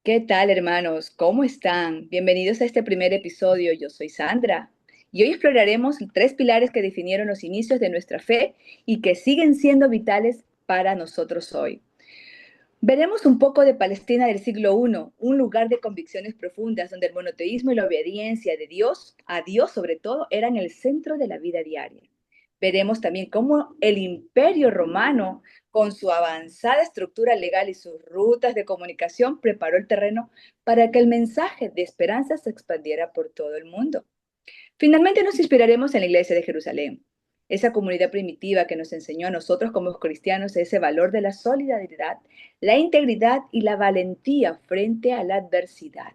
¿Qué tal, hermanos? ¿Cómo están? Bienvenidos a este primer episodio. Yo soy Sandra y hoy exploraremos tres pilares que definieron los inicios de nuestra fe y que siguen siendo vitales para nosotros hoy. Veremos un poco de Palestina del siglo I, un lugar de convicciones profundas donde el monoteísmo y la obediencia de Dios, a Dios sobre todo, eran el centro de la vida diaria. Veremos también cómo el Imperio Romano, con su avanzada estructura legal y sus rutas de comunicación, preparó el terreno para que el mensaje de esperanza se expandiera por todo el mundo. Finalmente nos inspiraremos en la iglesia de Jerusalén, esa comunidad primitiva que nos enseñó a nosotros como cristianos ese valor de la solidaridad, la integridad y la valentía frente a la adversidad.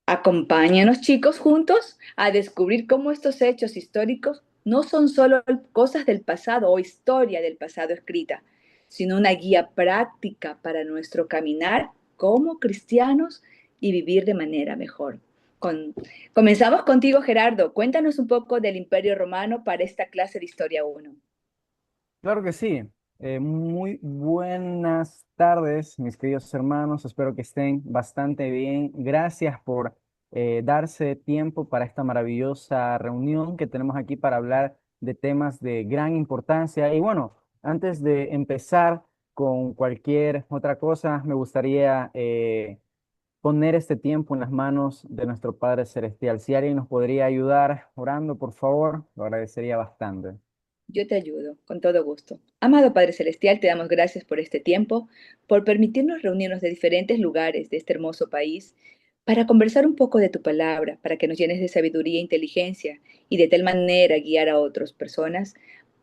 Acompáñanos, chicos, juntos a descubrir cómo estos hechos históricos no son solo cosas del pasado o historia del pasado escrita, sino una guía práctica para nuestro caminar como cristianos y vivir de manera mejor. Con- Comenzamos contigo, Gerardo. Cuéntanos un poco del Imperio Romano para esta clase de Historia 1. Claro que sí. Muy buenas tardes, mis queridos hermanos. Espero que estén bastante bien. Gracias por darse tiempo para esta maravillosa reunión que tenemos aquí para hablar de temas de gran importancia. Y bueno, antes de empezar con cualquier otra cosa, me gustaría poner este tiempo en las manos de nuestro Padre Celestial. Si alguien nos podría ayudar orando, por favor, lo agradecería bastante. Yo te ayudo, con todo gusto. Amado Padre Celestial, te damos gracias por este tiempo, por permitirnos reunirnos de diferentes lugares de este hermoso país para conversar un poco de tu palabra, para que nos llenes de sabiduría e inteligencia y de tal manera guiar a otras personas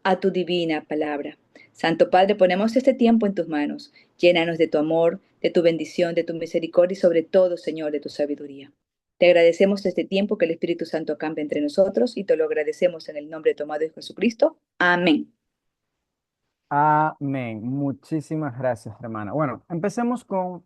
a tu divina palabra. Santo Padre, ponemos este tiempo en tus manos. Llénanos de tu amor, de tu bendición, de tu misericordia y sobre todo, Señor, de tu sabiduría. Te agradecemos este tiempo que el Espíritu Santo acampe entre nosotros y te lo agradecemos en el nombre tomado de Jesucristo. Amén. Amén. Muchísimas gracias, hermana. Bueno, empecemos con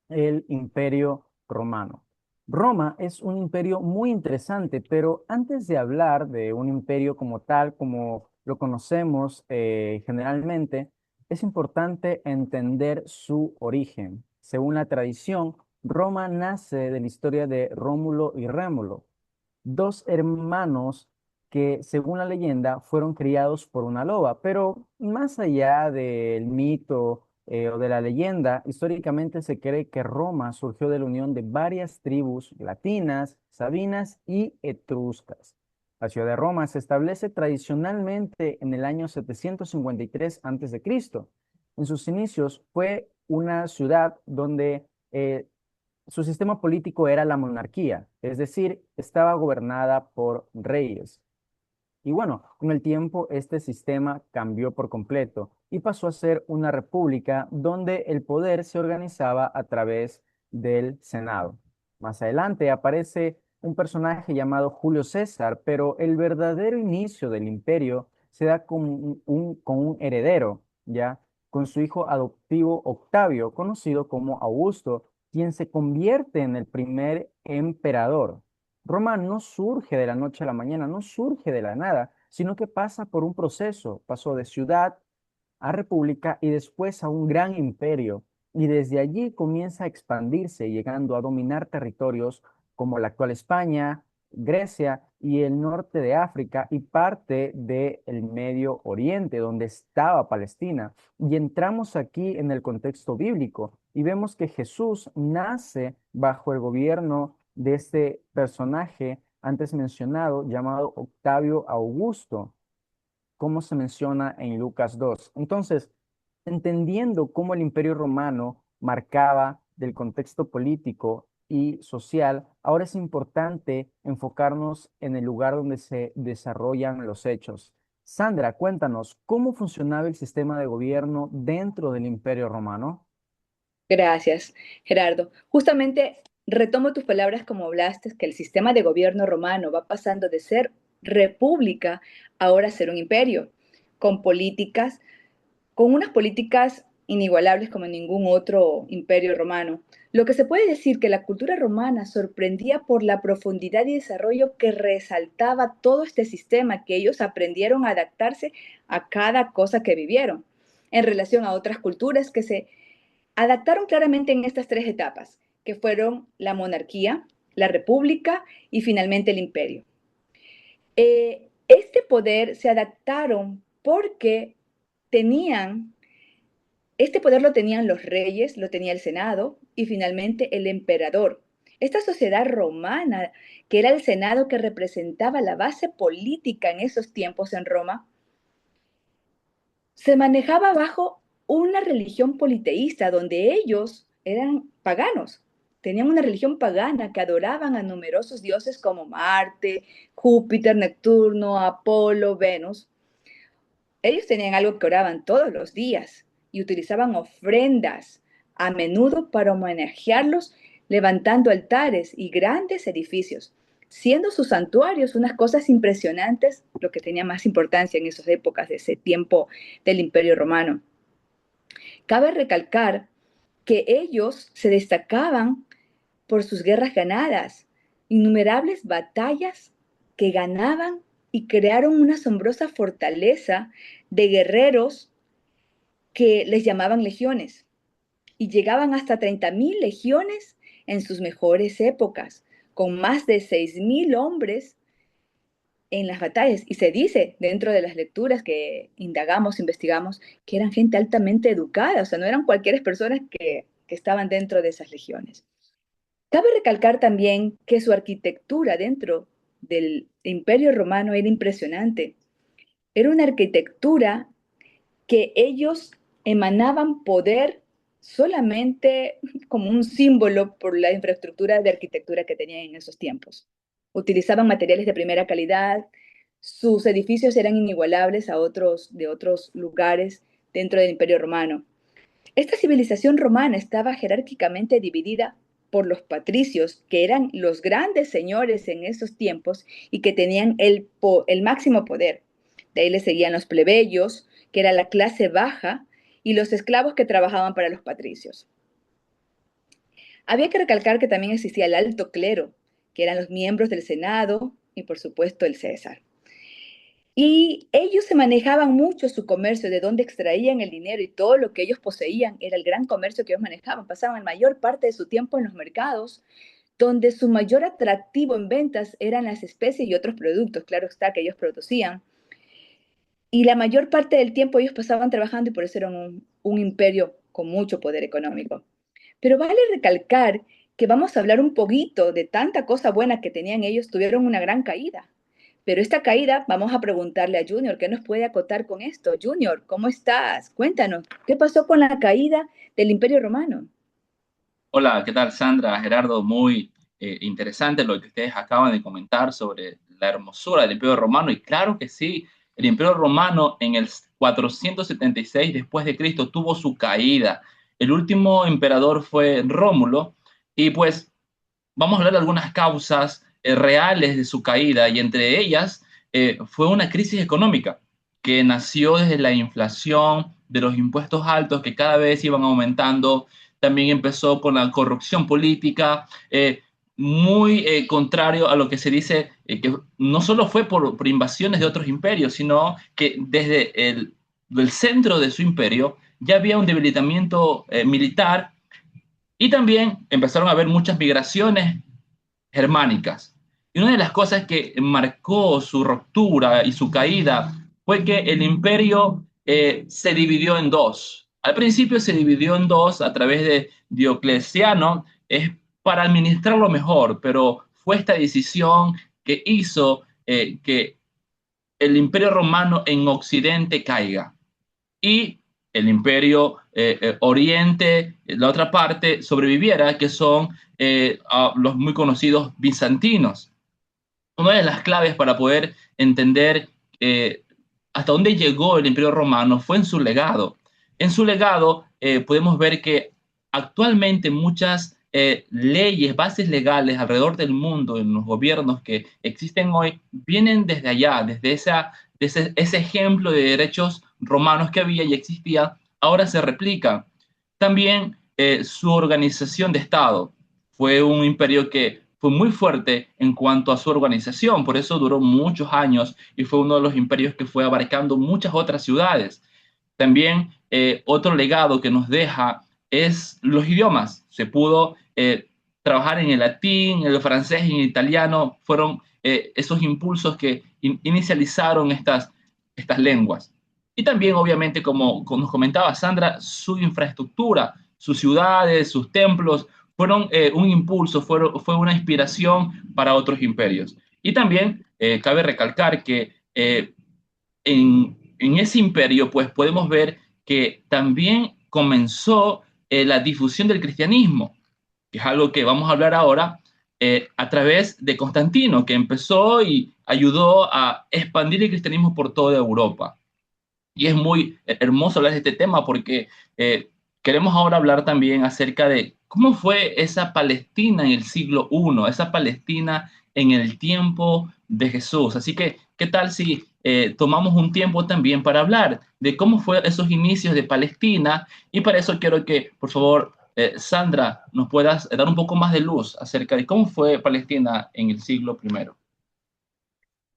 el Imperio Romano. Roma es un imperio muy interesante, pero antes de hablar de un imperio como tal, como lo conocemos generalmente, es importante entender su origen. Según la tradición, Roma nace de la historia de Rómulo y Rémulo, dos hermanos que, según la leyenda, fueron criados por una loba. Pero más allá del mito o de la leyenda, históricamente se cree que Roma surgió de la unión de varias tribus latinas, sabinas y etruscas. La ciudad de Roma se establece tradicionalmente en el año 753 a.C. En sus inicios fue una ciudad donde su sistema político era la monarquía, es decir, estaba gobernada por reyes. Y bueno, con el tiempo este sistema cambió por completo y pasó a ser una república donde el poder se organizaba a través del Senado. Más adelante aparece un personaje llamado Julio César, pero el verdadero inicio del imperio se da con un heredero, ¿ya? Con su hijo adoptivo Octavio, conocido como Augusto, quien se convierte en el primer emperador. Roma no surge de la noche a la mañana, no surge de la nada, sino que pasa por un proceso. Pasó de ciudad a república y después a un gran imperio. Y desde allí comienza a expandirse, llegando a dominar territorios como la actual España, Grecia y el norte de África y parte del Medio Oriente, donde estaba Palestina. Y entramos aquí en el contexto bíblico y vemos que Jesús nace bajo el gobierno de este personaje antes mencionado, llamado Octavio Augusto, como se menciona en Lucas 2. Entonces, entendiendo cómo el Imperio Romano marcaba del contexto político y social, ahora es importante enfocarnos en el lugar donde se desarrollan los hechos. Sandra, cuéntanos, ¿cómo funcionaba el sistema de gobierno dentro del Imperio Romano? Gracias, Gerardo. Justamente retomo tus palabras como hablaste, que el sistema de gobierno romano va pasando de ser república ahora a ser un imperio, con políticas con unas políticas inigualables como ningún otro imperio romano. Lo que se puede decir que la cultura romana sorprendía por la profundidad y desarrollo que resaltaba todo este sistema, que ellos aprendieron a adaptarse a cada cosa que vivieron. en relación a otras culturas que se adaptaron claramente en estas tres etapas, que fueron la monarquía, la república y finalmente el imperio. Este poder se adaptaron porque tenían, este poder lo tenían los reyes, lo tenía el Senado y finalmente el emperador. Esta sociedad romana, que era el Senado que representaba la base política en esos tiempos en Roma, se manejaba bajo una religión politeísta donde ellos eran paganos. Tenían una religión pagana que adoraban a numerosos dioses como Marte, Júpiter, Neptuno, Apolo, Venus. Ellos tenían algo que oraban todos los días y utilizaban ofrendas a menudo para homenajearlos, levantando altares y grandes edificios, siendo sus santuarios unas cosas impresionantes, lo que tenía más importancia en esas épocas de ese tiempo del Imperio Romano. Cabe recalcar que ellos se destacaban por sus guerras ganadas, innumerables batallas que ganaban y crearon una asombrosa fortaleza de guerreros que les llamaban legiones y llegaban hasta 30.000 legiones en sus mejores épocas, con más de 6.000 hombres en las batallas. Y se dice dentro de las lecturas que indagamos, investigamos, que eran gente altamente educada, o sea, no eran cualquier personas que estaban dentro de esas legiones. Cabe recalcar también que su arquitectura dentro del Imperio Romano era impresionante. Era una arquitectura que ellos emanaban poder solamente como un símbolo por la infraestructura de arquitectura que tenían en esos tiempos. Utilizaban materiales de primera calidad, sus edificios eran inigualables a otros de otros lugares dentro del Imperio Romano. Esta civilización romana estaba jerárquicamente dividida por los patricios, que eran los grandes señores en esos tiempos y que tenían el máximo poder. De ahí le seguían los plebeyos, que era la clase baja, y los esclavos que trabajaban para los patricios. Había que recalcar que también existía el alto clero, que eran los miembros del Senado y por supuesto el César. Y ellos se manejaban mucho su comercio, de dónde extraían el dinero y todo lo que ellos poseían era el gran comercio que ellos manejaban. Pasaban la mayor parte de su tiempo en los mercados, donde su mayor atractivo en ventas eran las especies y otros productos, claro está, que ellos producían. Y la mayor parte del tiempo ellos pasaban trabajando y por eso eran un imperio con mucho poder económico. Pero vale recalcar que vamos a hablar un poquito de tanta cosa buena que tenían ellos, tuvieron una gran caída. Pero esta caída, vamos a preguntarle a Junior, ¿qué nos puede acotar con esto? Junior, ¿cómo estás? Cuéntanos, ¿qué pasó con la caída del Imperio Romano? Hola, ¿qué tal, Sandra? Gerardo, muy interesante lo que ustedes acaban de comentar sobre la hermosura del Imperio Romano. Y claro que sí, el Imperio Romano en el 476 después de Cristo tuvo su caída. El último emperador fue Rómulo y pues vamos a hablar de algunas causas reales de su caída y entre ellas fue una crisis económica que nació desde la inflación, de los impuestos altos que cada vez iban aumentando. También empezó con la corrupción política, muy contrario a lo que se dice, que no solo fue por invasiones de otros imperios, sino que desde el centro de su imperio ya había un debilitamiento militar y también empezaron a haber muchas migraciones germánicas. Y una de las cosas que marcó su ruptura y su caída fue que el imperio se dividió en dos. Al principio se dividió en dos a través de Diocleciano, es para administrarlo mejor, pero fue esta decisión que hizo que el imperio romano en Occidente caiga y el imperio Oriente, la otra parte, sobreviviera, que son los muy conocidos bizantinos. Una de las claves para poder entender hasta dónde llegó el imperio romano fue en su legado. En su legado podemos ver que actualmente muchas leyes, bases legales alrededor del mundo, en los gobiernos que existen hoy, vienen desde allá, desde ese ejemplo de derechos romanos que había y existía, ahora se replica. También su organización de Estado fue un imperio que fue muy fuerte en cuanto a su organización, por eso duró muchos años y fue uno de los imperios que fue abarcando muchas otras ciudades. También otro legado que nos deja es los idiomas. Se pudo trabajar en el latín, en el francés, en el italiano. Fueron esos impulsos que inicializaron estas lenguas. Y también, obviamente, como nos comentaba Sandra, su infraestructura, sus ciudades, sus templos, fueron un impulso, fue una inspiración para otros imperios. Y también cabe recalcar que en ese imperio, pues podemos ver que también comenzó la difusión del cristianismo, que es algo que vamos a hablar ahora, a través de Constantino, que empezó y ayudó a expandir el cristianismo por toda Europa. Y es muy hermoso hablar de este tema porque queremos ahora hablar también acerca de cómo fue esa Palestina en el siglo I, esa Palestina en el tiempo de Jesús. Así que, ¿qué tal si tomamos un tiempo también para hablar de cómo fue esos inicios de Palestina? Y para eso quiero que, por favor, Sandra, nos puedas dar un poco más de luz acerca de cómo fue Palestina en el siglo I.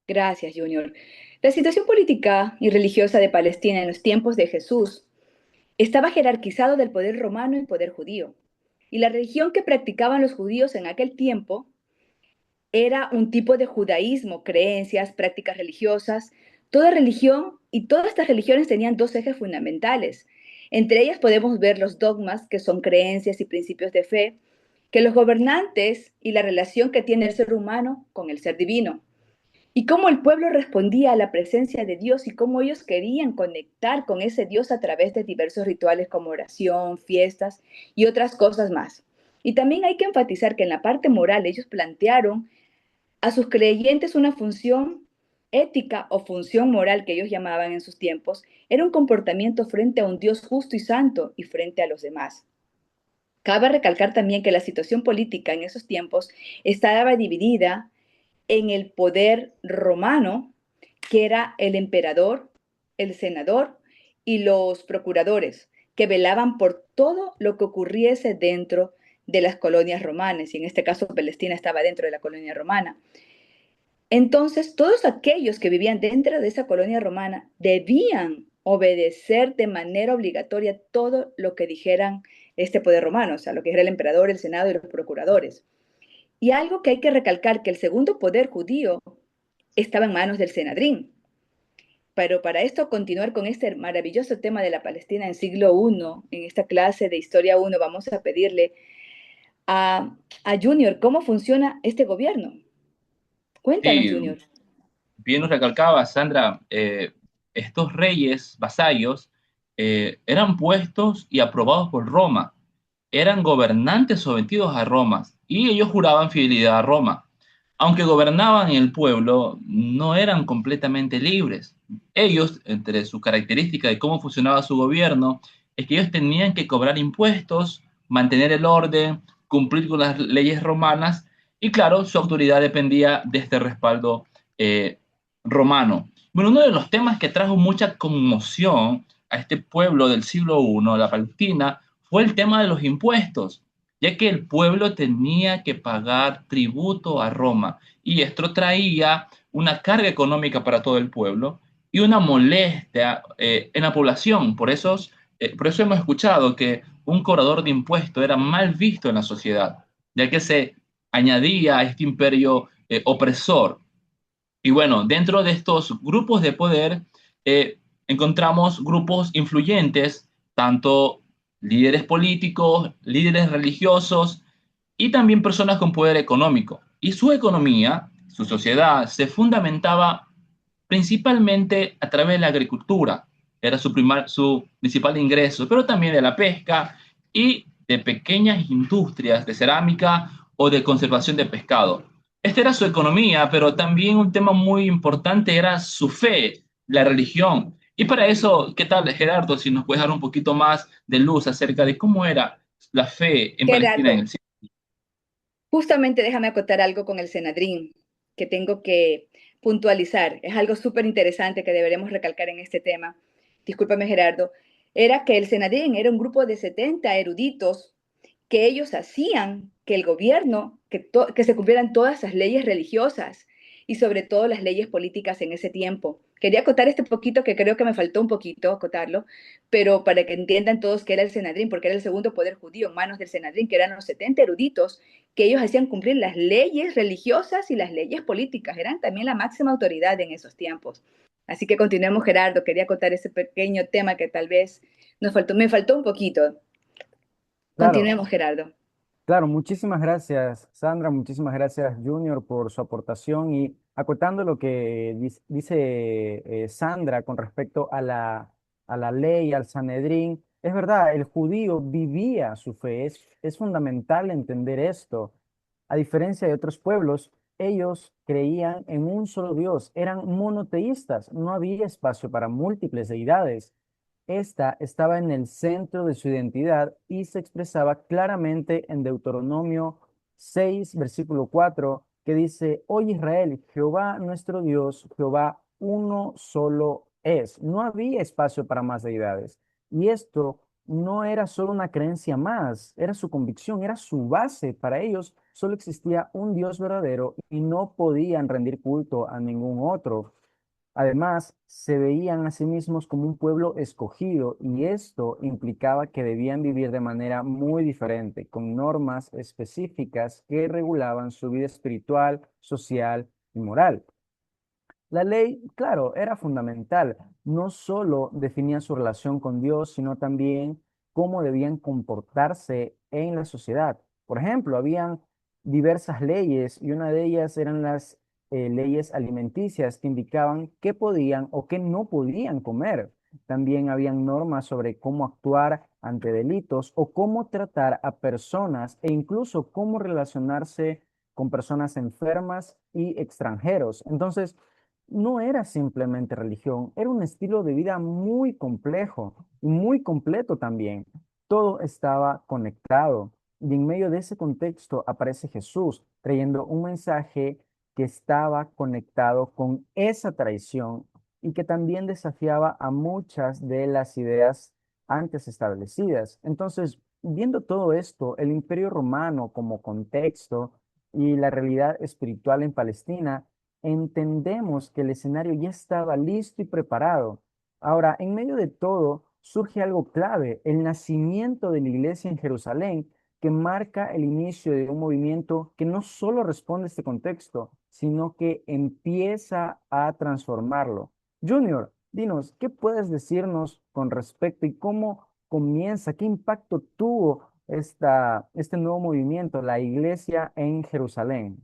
Gracias, Junior. La situación política y religiosa de Palestina en los tiempos de Jesús estaba jerarquizado del poder romano y poder judío. Y la religión que practicaban los judíos en aquel tiempo era un tipo de judaísmo, creencias, prácticas religiosas. Toda religión y todas estas religiones tenían dos ejes fundamentales. Entre ellas podemos ver los dogmas, que son creencias y principios de fe, que los gobernantes y la relación que tiene el ser humano con el ser divino. Y cómo el pueblo respondía a la presencia de Dios y cómo ellos querían conectar con ese Dios a través de diversos rituales como oración, fiestas y otras cosas más. Y también hay que enfatizar que en la parte moral ellos plantearon a sus creyentes una función ética o función moral que ellos llamaban en sus tiempos, era un comportamiento frente a un Dios justo y santo y frente a los demás. Cabe recalcar también que la situación política en esos tiempos estaba dividida en el poder romano, que era el emperador, el senador y los procuradores, que velaban por todo lo que ocurriese dentro de las colonias romanas, y en este caso Palestina estaba dentro de la colonia romana. Entonces, todos aquellos que vivían dentro de esa colonia romana debían obedecer de manera obligatoria todo lo que dijeran este poder romano, o sea, lo que era el emperador, el senado y los procuradores. Y algo que hay que recalcar, que el segundo poder judío estaba en manos del Senadrín. Pero para esto, continuar con este maravilloso tema de la Palestina en siglo I, en esta clase de Historia 1, vamos a pedirle a Junior cómo funciona este gobierno. Cuéntanos, Sí, Junior. bien nos recalcaba Sandra, estos reyes vasallos eran puestos y aprobados por Roma, eran gobernantes sometidos a Roma y ellos juraban fidelidad a Roma. Aunque gobernaban el pueblo, no eran completamente libres. Ellos, entre sus características de cómo funcionaba su gobierno, es que ellos tenían que cobrar impuestos, mantener el orden, cumplir con las leyes romanas y claro, su autoridad dependía de este respaldo eh, romano. Bueno, uno de los temas que trajo mucha conmoción a este pueblo del siglo I, la Palestina, fue el tema de los impuestos, ya que el pueblo tenía que pagar tributo a Roma y esto traía una carga económica para todo el pueblo y una molestia en la población. Por eso hemos escuchado que un cobrador de impuestos era mal visto en la sociedad, ya que se añadía a este imperio opresor. Y bueno, dentro de estos grupos de poder encontramos grupos influyentes, tanto líderes políticos, líderes religiosos y también personas con poder económico. Y su economía, su sociedad, se fundamentaba principalmente a través de la agricultura, era su principal ingreso, pero también de la pesca y de pequeñas industrias de cerámica o de conservación de pescado. Esta era su economía, pero también un tema muy importante era su fe, la religión. Y para eso, ¿qué tal, Gerardo, si nos puedes dar un poquito más de luz acerca de cómo era la fe en Palestina en Gerardo, el siglo? justamente déjame acotar algo con el Senadrín, que tengo que puntualizar. Es algo súper interesante que deberemos recalcar en este tema. Discúlpame, Gerardo. Era que el Senadrín era un grupo de 70 eruditos que ellos hacían que el gobierno, que se cumplieran todas las leyes religiosas, y sobre todo las leyes políticas en ese tiempo. Quería acotar este poquito, que creo que me faltó un poquito acotarlo, pero para que entiendan todos que era el Senedrín, porque era el segundo poder judío en manos del Senedrín, que eran los 70 eruditos, que ellos hacían cumplir las leyes religiosas y las leyes políticas, eran también la máxima autoridad en esos tiempos. Así que continuemos, Gerardo, quería contar ese pequeño tema que tal vez me faltó un poquito. Claro, Continuemos, Gerardo. claro, muchísimas gracias, Sandra, muchísimas gracias, Junior, por su aportación y acotando lo que dice Sandra con respecto a la ley, al Sanedrín. Es verdad, el judío vivía su fe, es fundamental entender esto. A diferencia de otros pueblos, ellos creían en un solo Dios, eran monoteístas, no había espacio para múltiples deidades. Esta estaba en el centro de su identidad y se expresaba claramente en Deuteronomio 6, versículo 4, que dice, Oye Israel, Jehová nuestro Dios, Jehová uno solo es. No había espacio para más deidades. Y esto no era solo una creencia más, era su convicción, era su base. Para ellos solo existía un Dios verdadero y no podían rendir culto a ningún otro. Además, se veían a sí mismos como un pueblo escogido y esto implicaba que debían vivir de manera muy diferente, con normas específicas que regulaban su vida espiritual, social y moral. La ley, claro, era fundamental. No solo definía su relación con Dios, sino también cómo debían comportarse en la sociedad. Por ejemplo, habían diversas leyes y una de ellas eran las leyes alimenticias que indicaban qué podían o qué no podían comer. También habían normas sobre cómo actuar ante delitos o cómo tratar a personas e incluso cómo relacionarse con personas enfermas y extranjeros. Entonces, no era simplemente religión, era un estilo de vida muy complejo y muy completo también. Todo estaba conectado y en medio de ese contexto aparece Jesús trayendo un mensaje que estaba conectado con esa traición y que también desafiaba a muchas de las ideas antes establecidas. Entonces, viendo todo esto, el Imperio Romano como contexto y la realidad espiritual en Palestina, entendemos que el escenario ya estaba listo y preparado. Ahora, en medio de todo, surge algo clave, el nacimiento de la iglesia en Jerusalén, que marca el inicio de un movimiento que no solo responde a este contexto, sino que empieza a transformarlo. Junior, dinos, ¿qué puedes decirnos con respecto y cómo comienza, qué impacto tuvo este nuevo movimiento, la iglesia en Jerusalén?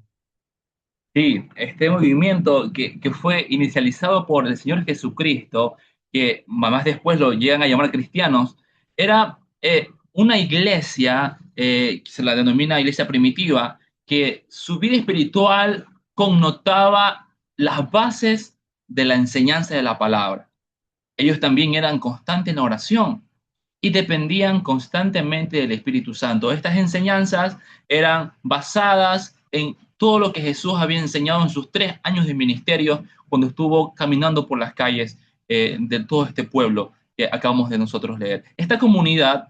Sí, este movimiento que fue inicializado por el Señor Jesucristo, que más después lo llegan a llamar cristianos, era una iglesia, que se la denomina iglesia primitiva, que su vida espiritual connotaba las bases de la enseñanza de la palabra. Ellos también eran constantes en la oración y dependían constantemente del Espíritu Santo. Estas enseñanzas eran basadas en todo lo que Jesús había enseñado en sus 3 años de ministerio cuando estuvo caminando por las calles de todo este pueblo que acabamos de nosotros leer. Esta comunidad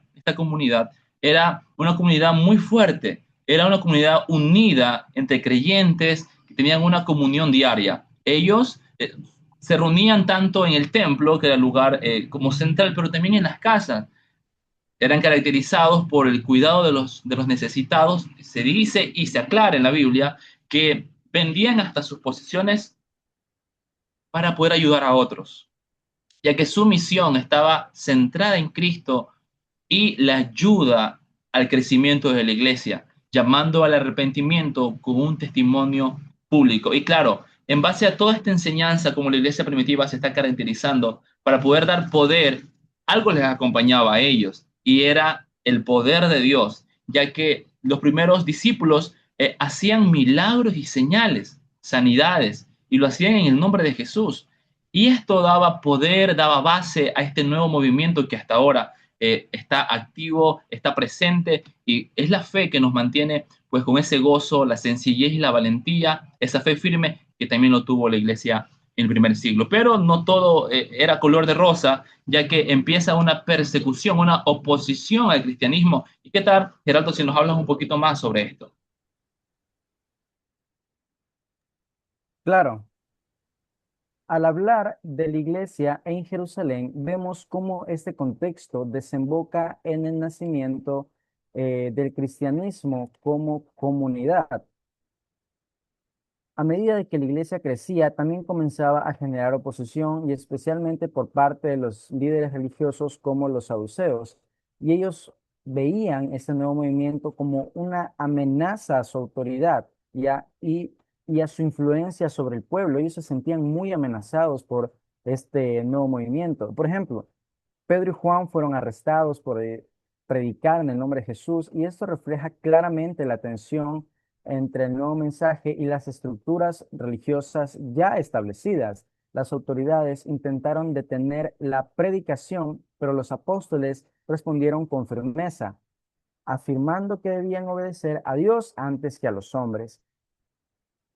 era una comunidad muy fuerte, era una comunidad unida entre creyentes que tenían una comunión diaria. Ellos se reunían tanto en el templo, que era el lugar como central, pero también en las casas. Eran caracterizados por el cuidado de los necesitados. Se dice y se aclara en la Biblia que vendían hasta sus posesiones para poder ayudar a otros, ya que su misión estaba centrada en Cristo y la ayuda al crecimiento de la iglesia, llamando al arrepentimiento con un testimonio público. Y claro, en base a toda esta enseñanza, como la iglesia primitiva se está caracterizando, para poder dar poder, algo les acompañaba a ellos, y era el poder de Dios, ya que los primeros discípulos hacían milagros y señales, sanidades, y lo hacían en el nombre de Jesús. Y esto daba poder, daba base a este nuevo movimiento que hasta ahora está activo, está presente, y es la fe que nos mantiene pues con ese gozo, la sencillez y la valentía, esa fe firme que también lo tuvo la iglesia en el primer siglo. Pero no todo era color de rosa, ya que empieza una persecución, una oposición al cristianismo. ¿Y qué tal, Gerardo, si nos hablas un poquito más sobre esto? Claro, al hablar de la iglesia en Jerusalén, vemos cómo este contexto desemboca en el nacimiento del cristianismo como comunidad. A medida de que la iglesia crecía, también comenzaba a generar oposición y especialmente por parte de los líderes religiosos como los saduceos. Y ellos veían este nuevo movimiento como una amenaza a su autoridad y a su influencia sobre el pueblo. Ellos se sentían muy amenazados por este nuevo movimiento. Por ejemplo, Pedro y Juan fueron arrestados por predicar en el nombre de Jesús y esto refleja claramente la tensión entre el nuevo mensaje y las estructuras religiosas ya establecidas. Las autoridades intentaron detener la predicación, pero los apóstoles respondieron con firmeza, afirmando que debían obedecer a Dios antes que a los hombres.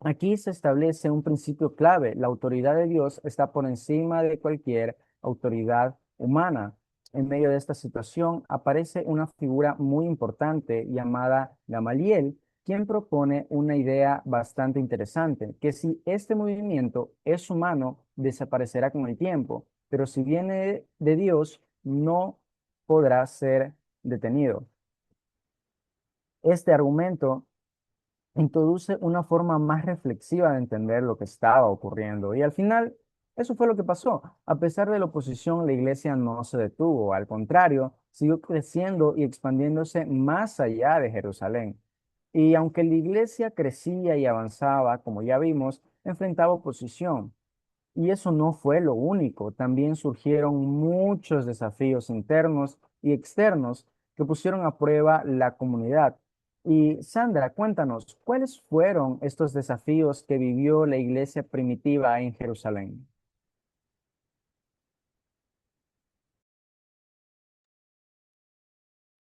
Aquí se establece un principio clave. La autoridad de Dios está por encima de cualquier autoridad humana. En medio de esta situación aparece una figura muy importante llamada Gamaliel, quien propone una idea bastante interesante, que si este movimiento es humano, desaparecerá con el tiempo, pero si viene de Dios, no podrá ser detenido. Este argumento introduce una forma más reflexiva de entender lo que estaba ocurriendo. Y al final, eso fue lo que pasó. A pesar de la oposición, la iglesia no se detuvo. Al contrario, siguió creciendo y expandiéndose más allá de Jerusalén. Y aunque la iglesia crecía y avanzaba, como ya vimos, enfrentaba oposición. Y eso no fue lo único, también surgieron muchos desafíos internos y externos que pusieron a prueba la comunidad. Y Sandra, cuéntanos, ¿cuáles fueron estos desafíos que vivió la iglesia primitiva en Jerusalén?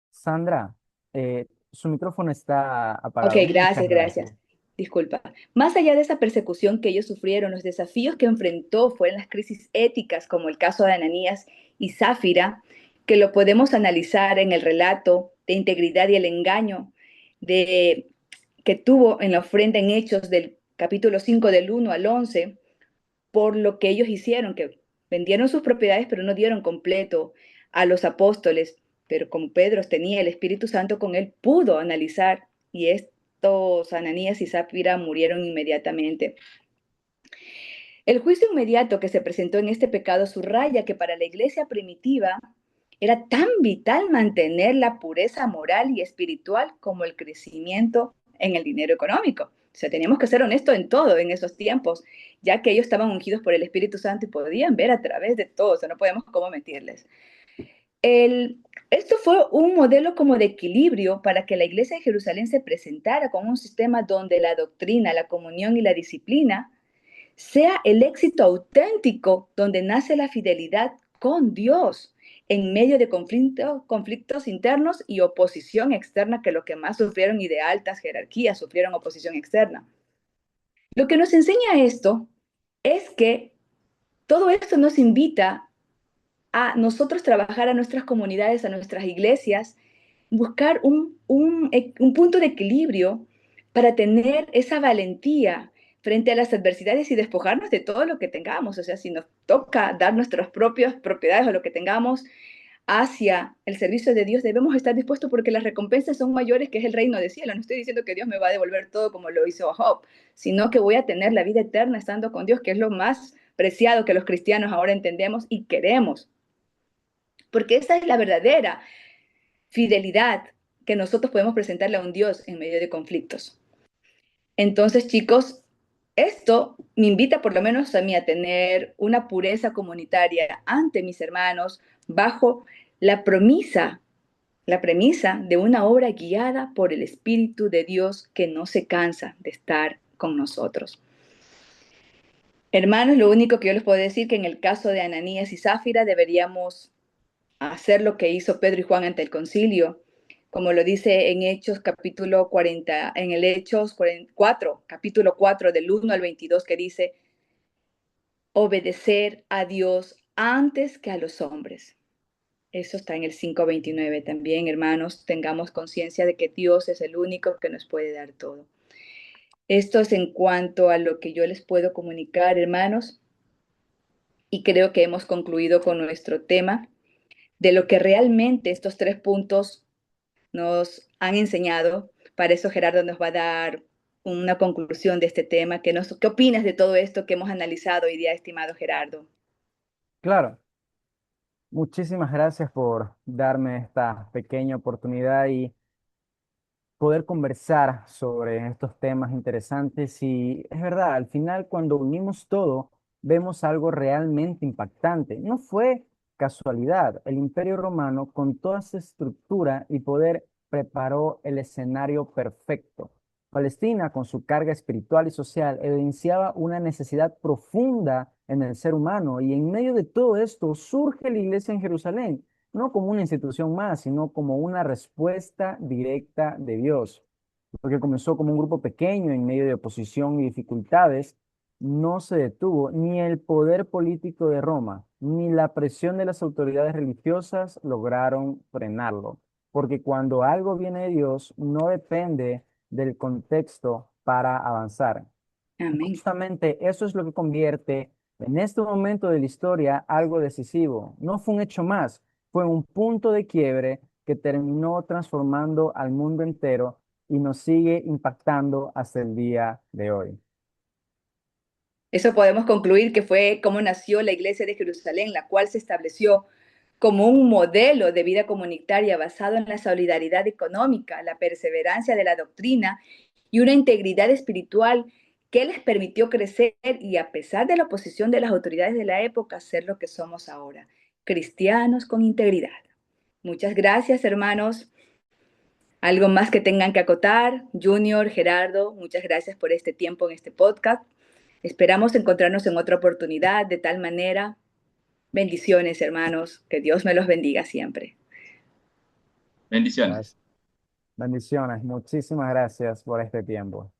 Sandra, su micrófono está Ok, apagado. Muchas gracias, gracias. gracias. Disculpa. Más allá de esa persecución que ellos sufrieron, los desafíos que enfrentó fueron las crisis éticas, como el caso de Ananías y Zafira, que lo podemos analizar en el relato de integridad y el engaño de, que tuvo en la ofrenda en Hechos del capítulo 5 del 1 al 11, por lo que ellos hicieron, que vendieron sus propiedades, pero no dieron completo a los apóstoles. Pero como Pedro tenía el Espíritu Santo con él, pudo analizar y estos Ananías y Zafira murieron inmediatamente. El juicio inmediato que se presentó en este pecado subraya que para la iglesia primitiva era tan vital mantener la pureza moral y espiritual como el crecimiento en el dinero económico. O sea, teníamos que ser honestos en todo en esos tiempos, ya que ellos estaban ungidos por el Espíritu Santo y podían ver a través de todo, o sea, no podemos cómo mentirles. El, Esto fue un modelo como de equilibrio para que la iglesia de Jerusalén se presentara con un sistema donde la doctrina, la comunión y la disciplina sea el éxito auténtico donde nace la fidelidad con Dios en medio de conflictos internos y oposición externa, que lo que más sufrieron y de altas jerarquías sufrieron oposición externa. Lo que nos enseña esto es que todo esto nos invita a nosotros trabajar a nuestras comunidades, a nuestras iglesias, buscar un punto de equilibrio para tener esa valentía frente a las adversidades y despojarnos de todo lo que tengamos. O sea, si nos toca dar nuestras propias propiedades o lo que tengamos hacia el servicio de Dios, debemos estar dispuestos porque las recompensas son mayores, que es el reino de cielo. No estoy diciendo que Dios me va a devolver todo como lo hizo Job, sino que voy a tener la vida eterna estando con Dios, que es lo más preciado que los cristianos ahora entendemos y queremos. Porque esa es la verdadera fidelidad que nosotros podemos presentarle a un Dios en medio de conflictos. Entonces, chicos, esto me invita por lo menos a mí a tener una pureza comunitaria ante mis hermanos bajo la la premisa de una obra guiada por el Espíritu de Dios que no se cansa de estar con nosotros. Hermanos, lo único que yo les puedo decir que en el caso de Ananías y Zafira deberíamos hacer lo que hizo Pedro y Juan ante el concilio, como lo dice en Hechos capítulo 40, en el Hechos 4, capítulo 4 del 1 al 22, que dice, obedecer a Dios antes que a los hombres. Eso está en el 5:29 también, hermanos, tengamos conciencia de que Dios es el único que nos puede dar todo. Esto es en cuanto a lo que yo les puedo comunicar, hermanos, y creo que hemos concluido con nuestro tema de lo que realmente estos tres puntos nos han enseñado. Para eso Gerardo nos va a dar una conclusión de este tema. ¿Qué opinas de todo esto que hemos analizado hoy día, estimado Gerardo? Claro, muchísimas gracias por darme esta pequeña oportunidad y poder conversar sobre estos temas interesantes. Y es verdad, al final cuando unimos todo, vemos algo realmente impactante. No fue casualidad. El Imperio Romano, con toda esa estructura y poder, preparó el escenario perfecto. Palestina, con su carga espiritual y social, evidenciaba una necesidad profunda en el ser humano, y en medio de todo esto surge la iglesia en Jerusalén, no como una institución más, sino como una respuesta directa de Dios. Porque comenzó como un grupo pequeño en medio de oposición y dificultades, no se detuvo ni el poder político de Roma, ni la presión de las autoridades religiosas lograron frenarlo. Porque cuando algo viene de Dios, no depende del contexto para avanzar. Amén. Justamente eso es lo que convierte en este momento de la historia algo decisivo. No fue un hecho más, fue un punto de quiebre que terminó transformando al mundo entero y nos sigue impactando hasta el día de hoy. Eso podemos concluir que fue cómo nació la Iglesia de Jerusalén, la cual se estableció como un modelo de vida comunitaria basado en la solidaridad económica, la perseverancia de la doctrina y una integridad espiritual que les permitió crecer y, a pesar de la oposición de las autoridades de la época, ser lo que somos ahora, cristianos con integridad. Muchas gracias, hermanos. ¿Algo más que tengan que acotar? Junior, Gerardo, muchas gracias por este tiempo en este podcast. Esperamos encontrarnos en otra oportunidad. De tal manera, bendiciones, hermanos. Que Dios me los bendiga siempre. Bendiciones. Gracias. Bendiciones. Muchísimas gracias por este tiempo.